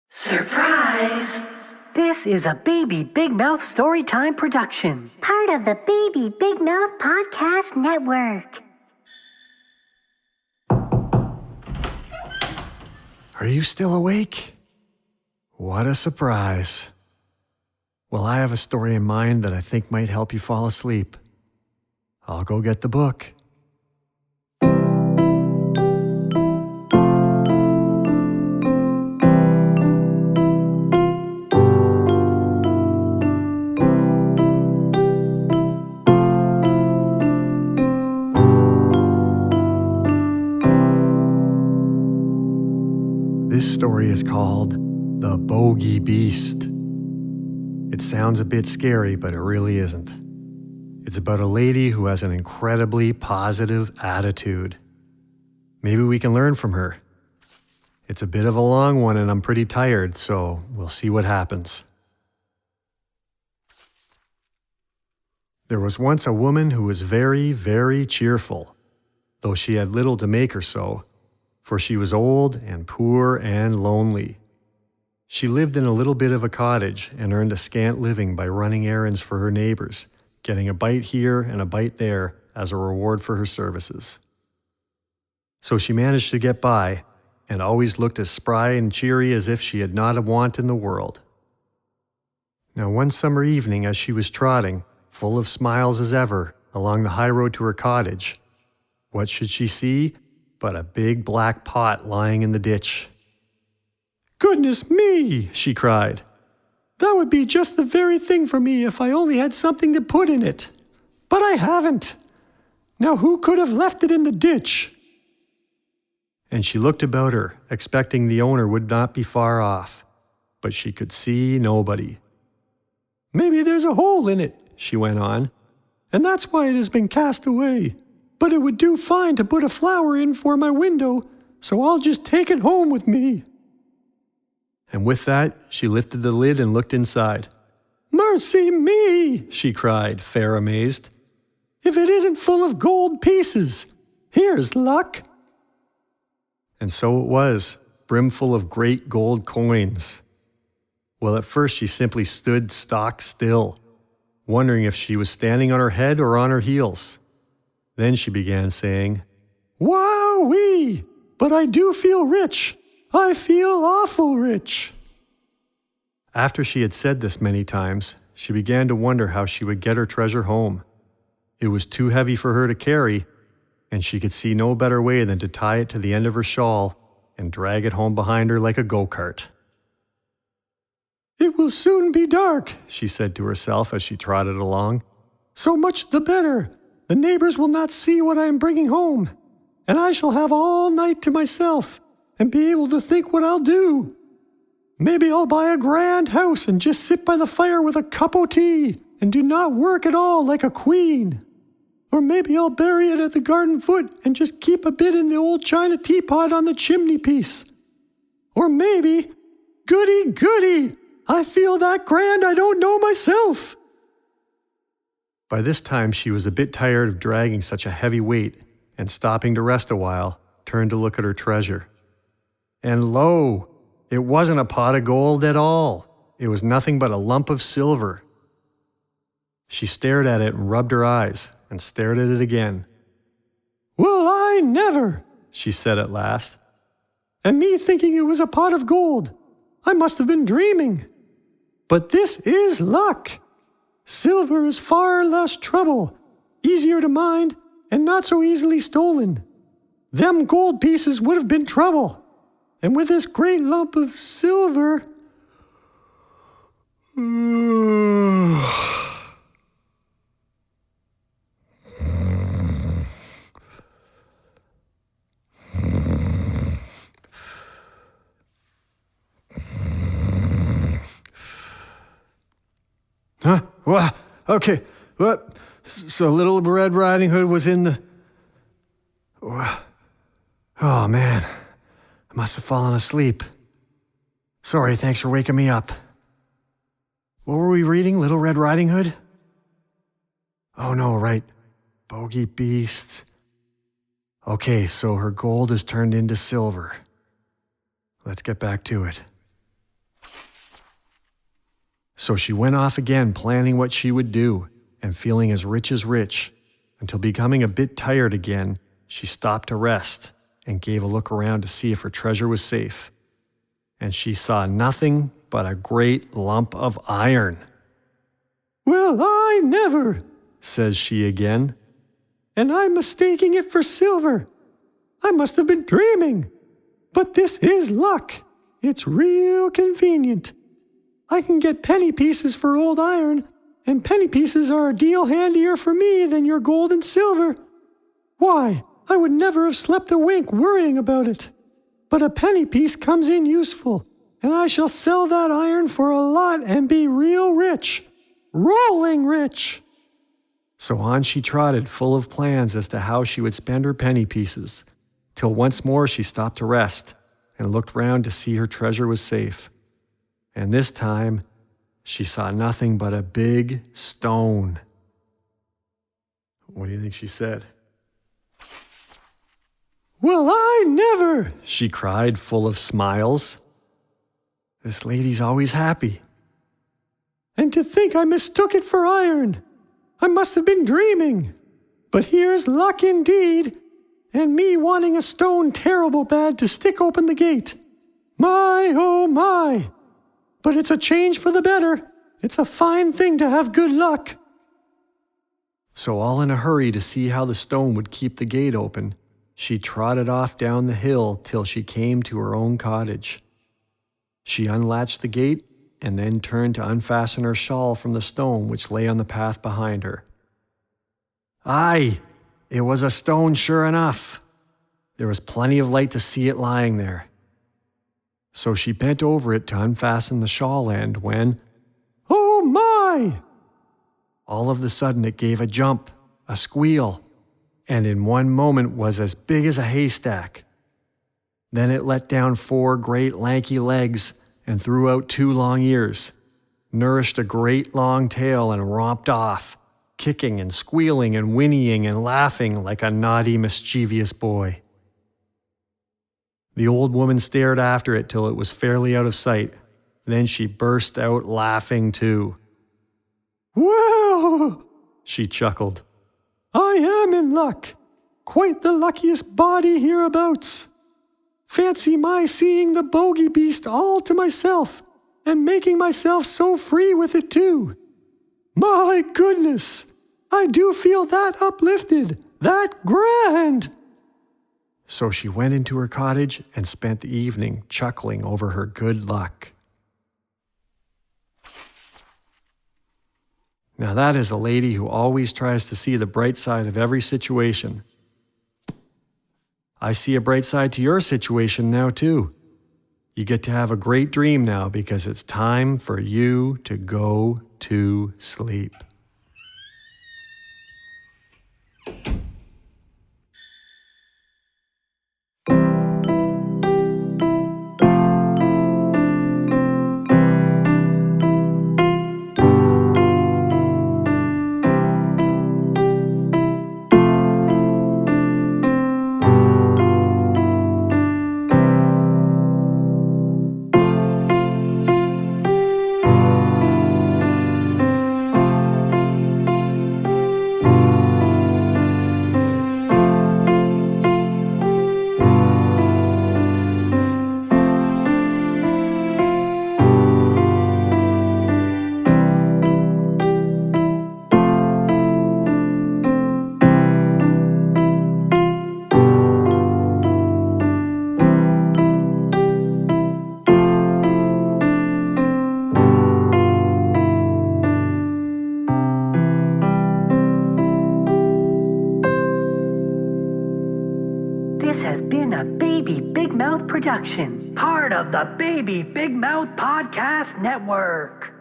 Surprise! This is a Baby Big Mouth Storytime production. Part of the Baby Big Mouth Podcast Network. Are you still awake? What a surprise. Well, I have a story in mind that I think might help you fall asleep. I'll go get the book. This story is called The Bogey Beast. It sounds a bit scary, but it really isn't. It's about a lady who has an incredibly positive attitude. Maybe we can learn from her. It's a bit of a long one and I'm pretty tired, so we'll see what happens. There was once a woman who was very, very cheerful, though she had little to make her so, for she was old and poor and lonely. She lived in a little bit of a cottage and earned a scant living by running errands for her neighbors, getting a bite here and a bite there as a reward for her services. So she managed to get by and always looked as spry and cheery as if she had not a want in the world. Now one summer evening, as she was trotting, full of smiles as ever, along the high road to her cottage, what should she see but a big black pot lying in the ditch? "Goodness me!" she cried. "That would be just the very thing for me if I only had something to put in it. But I haven't. Now who could have left it in the ditch?" And she looked about her, expecting the owner would not be far off, but she could see nobody. "Maybe there's a hole in it," she went on, "and that's why it has been cast away. But it would do fine to put a flower in for my window, so I'll just take it home with me." And with that, she lifted the lid and looked inside. "Mercy me!" she cried, fair amazed. "If it isn't full of gold pieces! Here's luck!" And so it was, brimful of great gold coins. Well, at first she simply stood stock still, wondering if she was standing on her head or on her heels. Then she began saying, "Wowee! But I do feel rich. I feel awful rich." After she had said this many times, she began to wonder how she would get her treasure home. It was too heavy for her to carry, and she could see no better way than to tie it to the end of her shawl and drag it home behind her like a go-kart. "It will soon be dark," she said to herself as she trotted along. "So much the better. The neighbors will not see what I am bringing home, and I shall have all night to myself and be able to think what I'll do. Maybe I'll buy a grand house and just sit by the fire with a cup o' tea and do not work at all like a queen. Or maybe I'll bury it at the garden foot and just keep a bit in the old china teapot on the chimney piece. Or maybe, goody, I feel that grand I don't know myself." By this time, she was a bit tired of dragging such a heavy weight, and stopping to rest a while, turned to look at her treasure. And lo, it wasn't a pot of gold at all. It was nothing but a lump of silver. She stared at it and rubbed her eyes, and stared at it again. "Well, I never," she said at last. "And me thinking it was a pot of gold. I must have been dreaming. But this is luck. Silver is far less trouble, easier to mind, and not so easily stolen. Them gold pieces would have been trouble. And with this great lump of silver..." Huh? What? Okay. What? So Little Red Riding Hood was in the... Oh, man. I must have fallen asleep. Sorry, thanks for waking me up. What were we reading? Little Red Riding Hood? Oh, no, right. Bogey Beast. Okay, so her gold is turned into silver. Let's get back to it. So she went off again, planning what she would do, and feeling as rich, until becoming a bit tired again, she stopped to rest and gave a look around to see if her treasure was safe. And she saw nothing but a great lump of iron. "Well, I never," says she again. "And I'm mistaking it for silver. I must have been dreaming. But this is luck. It's real convenient. I can get penny pieces for old iron, and penny pieces are a deal handier for me than your gold and silver. Why, I would never have slept a wink worrying about it. But a penny piece comes in useful, and I shall sell that iron for a lot and be real rich. Rolling rich." So on she trotted, full of plans as to how she would spend her penny pieces, till once more she stopped to rest and looked round to see her treasure was safe. And this time, she saw nothing but a big stone. What do you think she said? "Well, I never," she cried, full of smiles. This lady's always happy. "And to think I mistook it for iron. I must have been dreaming. But here's luck indeed, and me wanting a stone terrible bad to stick open the gate. My, oh my! But it's a change for the better. It's a fine thing to have good luck." So all in a hurry to see how the stone would keep the gate open, she trotted off down the hill till she came to her own cottage. She unlatched the gate and then turned to unfasten her shawl from the stone which lay on the path behind her. Aye, it was a stone sure enough. There was plenty of light to see it lying there. So she bent over it to unfasten the shawl end when, oh my! All of a sudden it gave a jump, a squeal, and in one moment was as big as a haystack. Then it let down 4 great lanky legs and threw out 2 long ears, nourished a great long tail and romped off, kicking and squealing and whinnying and laughing like a naughty, mischievous boy. The old woman stared after it till it was fairly out of sight. Then she burst out laughing too. "Well," she chuckled, "I am in luck. Quite the luckiest body hereabouts. Fancy my seeing the Bogey Beast all to myself and making myself so free with it too. My goodness, I do feel that uplifted, that grand." So she went into her cottage and spent the evening chuckling over her good luck. Now that is a lady who always tries to see the bright side of every situation. I see a bright side to your situation now too. You get to have a great dream now because it's time for you to go to sleep. This has been a Baby Big Mouth production, part of the Baby Big Mouth Podcast Network.